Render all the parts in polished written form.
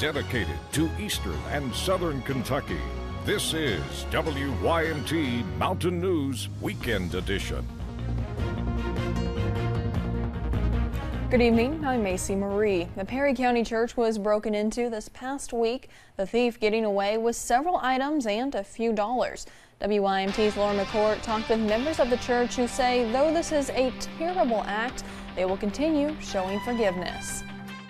dedicated to eastern and southern Kentucky. This is WYMT Mountain News Weekend Edition. Good evening, I'm Macy Marie. The Perry County Church was broken into this past week. The thief getting away with several items and a few dollars. WYMT's Lauren McCourt talked with members of the church who say though this is a terrible act, they will continue showing forgiveness.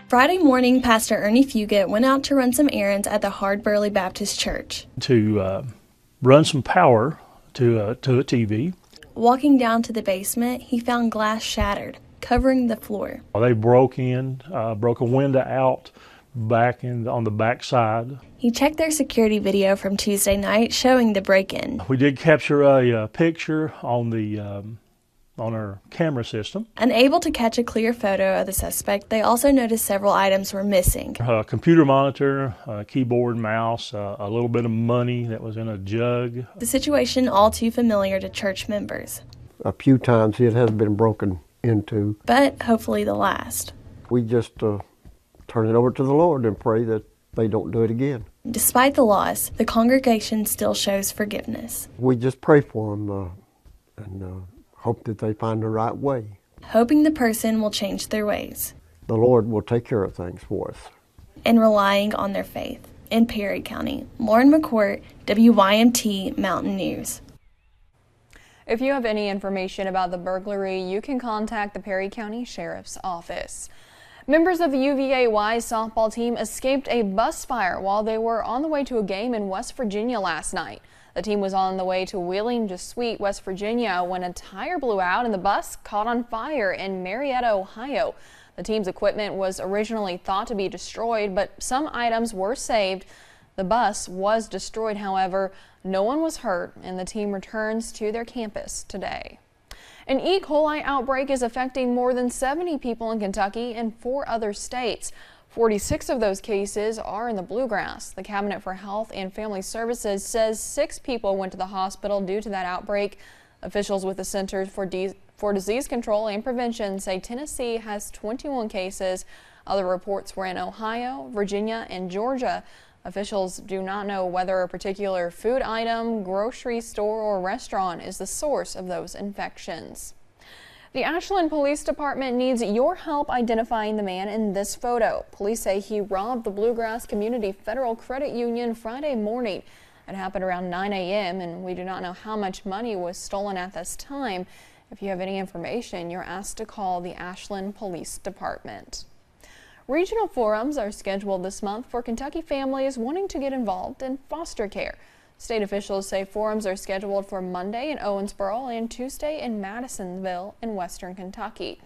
Friday morning, Pastor Ernie Fugit went out to run some errands at the Hard-Burley Baptist Church. To run some power to a TV. Walking down to the basement, he found glass shattered, covering the floor. They broke a window out back on the back side. He checked their security video from Tuesday night showing the break-in. We did capture a picture on our camera system. Unable to catch a clear photo of the suspect, they also noticed several items were missing. A computer monitor, a keyboard, mouse, a little bit of money that was in a jug. The situation all too familiar to church members. A few times it has been broken into. But hopefully the last. We just turn it over to the Lord and pray that they don't do it again. Despite the loss, the congregation still shows forgiveness. We just pray for them and hope that they find the right way. Hoping the person will change their ways. The Lord will take care of things for us. And relying on their faith. In Perry County, Lauren McCourt, WYMT Mountain News. If you have any information about the burglary, you can contact the Perry County Sheriff's Office. Members of the UVA-Y softball team escaped a bus fire while they were on the way to a game in West Virginia last night. The team was on the way to Wheeling to Sweet, West Virginia, when a tire blew out and the bus caught on fire in Marietta, Ohio. The team's equipment was originally thought to be destroyed, but some items were saved. The bus was destroyed, however. No one was hurt, and the team returns to their campus today. An E. coli outbreak is affecting more than 70 people in Kentucky and 4 other states. 46 of those cases are in the Bluegrass. The Cabinet for Health and Family Services says 6 people went to the hospital due to that outbreak. Officials with the Centers for Disease Control and Prevention say Tennessee has 21 cases. Other reports were in Ohio, Virginia, and Georgia. Officials do not know whether a particular food item, grocery store, or restaurant is the source of those infections. The Ashland Police Department needs your help identifying the man in this photo. Police say he robbed the Bluegrass Community Federal Credit Union Friday morning. It happened around 9 a.m. and we do not know how much money was stolen at this time. If you have any information, you're asked to call the Ashland Police Department. Regional forums are scheduled this month for Kentucky families wanting to get involved in foster care. State officials say forums are scheduled for Monday in Owensboro and Tuesday in Madisonville in western Kentucky.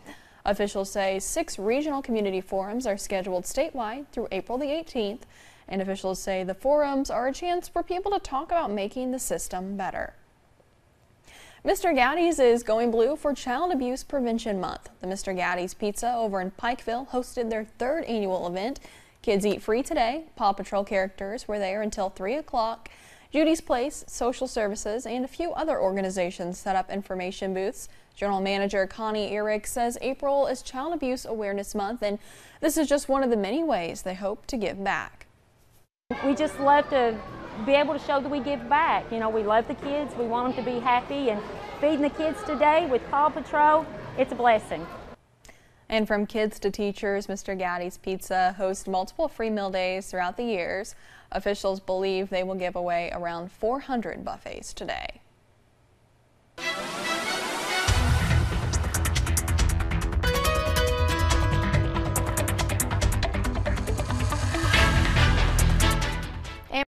Officials say 6 regional community forums are scheduled statewide through April the 18th, and officials say the forums are a chance for people to talk about making the system better. Mr. Gatti's is going blue for Child Abuse Prevention Month. The Mr. Gatti's Pizza over in Pikeville hosted their 3rd annual event. Kids eat free today. Paw Patrol characters were there until 3 o'clock. Judy's Place, Social Services, and a few other organizations set up information booths. General Manager Connie Erick says April is Child Abuse Awareness Month, and this is just one of the many ways they hope to give back. We just love to be able to show that we give back. You know, we love the kids. We want them to be happy, and feeding the kids today with Paw Patrol, it's a blessing. And from kids to teachers, Mr. Gatti's Pizza hosts multiple free meal days throughout the years. Officials believe they will give away around 400 buffets today.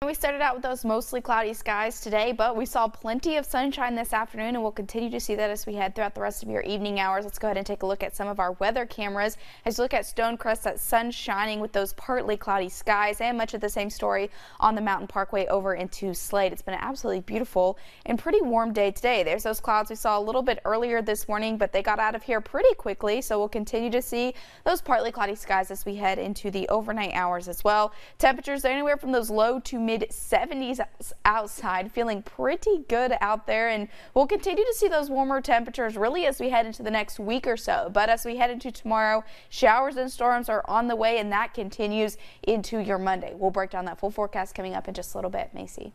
We started out with those mostly cloudy skies today, but we saw plenty of sunshine this afternoon, and we'll continue to see that as we head throughout the rest of your evening hours. Let's go ahead and take a look at some of our weather cameras. As you look at Stonecrest, that sun shining with those partly cloudy skies, and much of the same story on the Mountain Parkway over into Slade. It's been an absolutely beautiful and pretty warm day today. There's those clouds we saw a little bit earlier this morning, but they got out of here pretty quickly, so we'll continue to see those partly cloudy skies as we head into the overnight hours as well. Temperatures are anywhere from those low to mid mid-70s outside, feeling pretty good out there, and we'll continue to see those warmer temperatures really as we head into the next week or so. But as we head into tomorrow, showers and storms are on the way, and that continues into your Monday. We'll break down that full forecast coming up in just a little bit. Macy.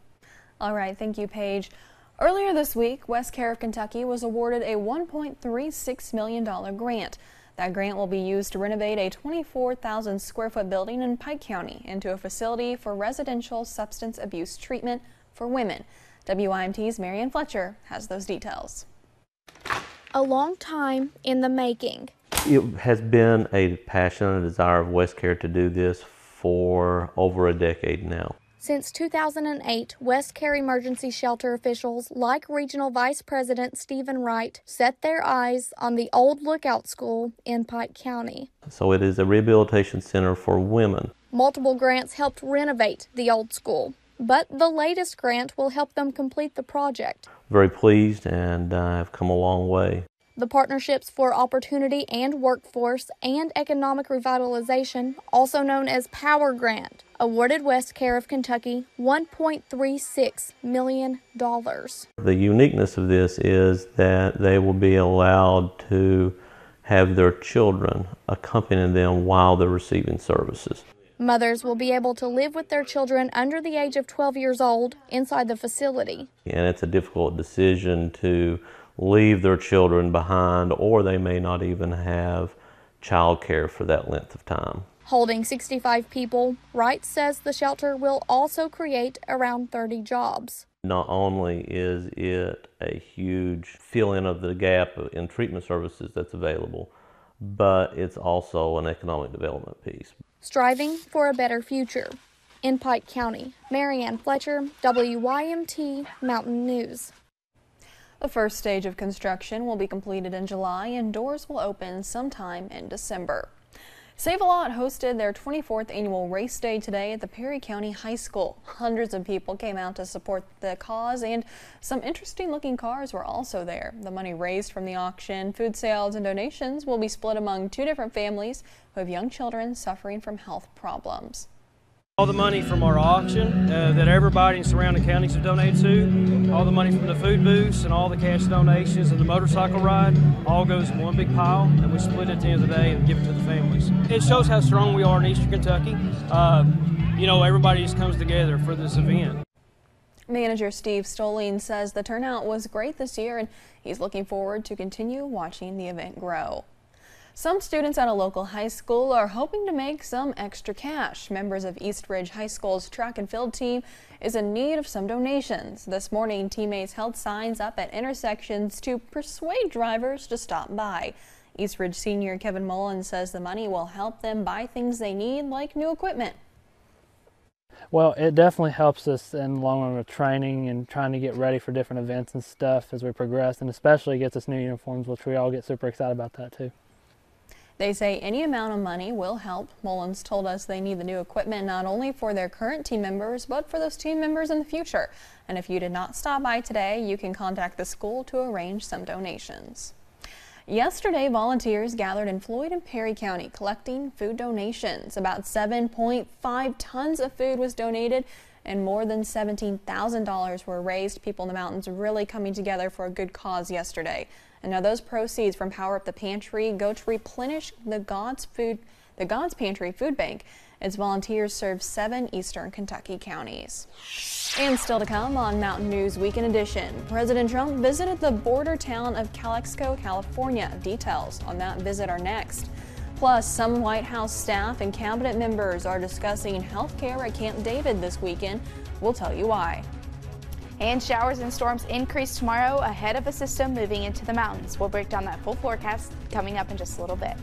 All right, thank you, Paige. Earlier this week, West Care of Kentucky was awarded a $1.36 million grant. That grant will be used to renovate a 24,000 square foot building in Pike County into a facility for residential substance abuse treatment for women. WYMT's Marianne Fletcher has those details. A long time in the making. It has been a passion and a desire of West Care to do this for over a decade now. Since 2008, West Care Emergency Shelter officials, like Regional Vice President Stephen Wright, set their eyes on the old Lookout School in Pike County. So it is a rehabilitation center for women. Multiple grants helped renovate the old school, but the latest grant will help them complete the project. Very pleased and have come a long way. The Partnerships for Opportunity and Workforce and Economic Revitalization, also known as POWER Grant, awarded West Care of Kentucky $1.36 million. The uniqueness of this is that they will be allowed to have their children accompany them while they're receiving services. Mothers will be able to live with their children under the age of 12 years old inside the facility. And it's a difficult decision to leave their children behind, or they may not even have child care for that length of time. Holding 65 people, Wright says the shelter will also create around 30 jobs. Not only is it a huge fill-in of the gap in treatment services that's available, but it's also an economic development piece. Striving for a better future. In Pike County, Marianne Fletcher, WYMT Mountain News. The first stage of construction will be completed in July and doors will open sometime in December. Save-A-Lot hosted their 24th annual race day today at the Perry County High School. Hundreds of people came out to support the cause, and some interesting looking cars were also there. The money raised from the auction, food sales, and donations will be split among 2 different families who have young children suffering from health problems. All the money from our auction that everybody in surrounding counties have donated to, all the money from the food booths and all the cash donations and the motorcycle ride, all goes in one big pile, and we split it at the end of the day and give it to the families. It shows how strong we are in Eastern Kentucky. Everybody just comes together for this event. Manager Steve Stoling says the turnout was great this year, and he's looking forward to continue watching the event grow. Some students at a local high school are hoping to make some extra cash. Members of East Ridge High School's track and field team is in need of some donations. This morning, teammates held signs up at intersections to persuade drivers to stop by. East Ridge senior Kevin Mullen says the money will help them buy things they need, like new equipment. Well, it definitely helps us in the long run with training and trying to get ready for different events and stuff as we progress, and especially gets us new uniforms, which we all get super excited about that too. They say any amount of money will help. Mullins told us they need the new equipment not only for their current team members, but for those team members in the future. And if you did not stop by today, you can contact the school to arrange some donations. Yesterday, volunteers gathered in Floyd and Perry County collecting food donations. About 7.5 tons of food was donated and more than $17,000 were raised. People in the mountains really coming together for a good cause yesterday. And now those proceeds from Power Up the Pantry go to replenish the God's Pantry Food Bank as volunteers serve 7 eastern Kentucky counties. And still to come on Mountain News Weekend Edition, President Trump visited the border town of Calexico, California. Details on that visit are next. Plus, some White House staff and cabinet members are discussing health care at Camp David this weekend. We'll tell you why. And showers and storms increase tomorrow ahead of a system moving into the mountains. We'll break down that full forecast coming up in just a little bit.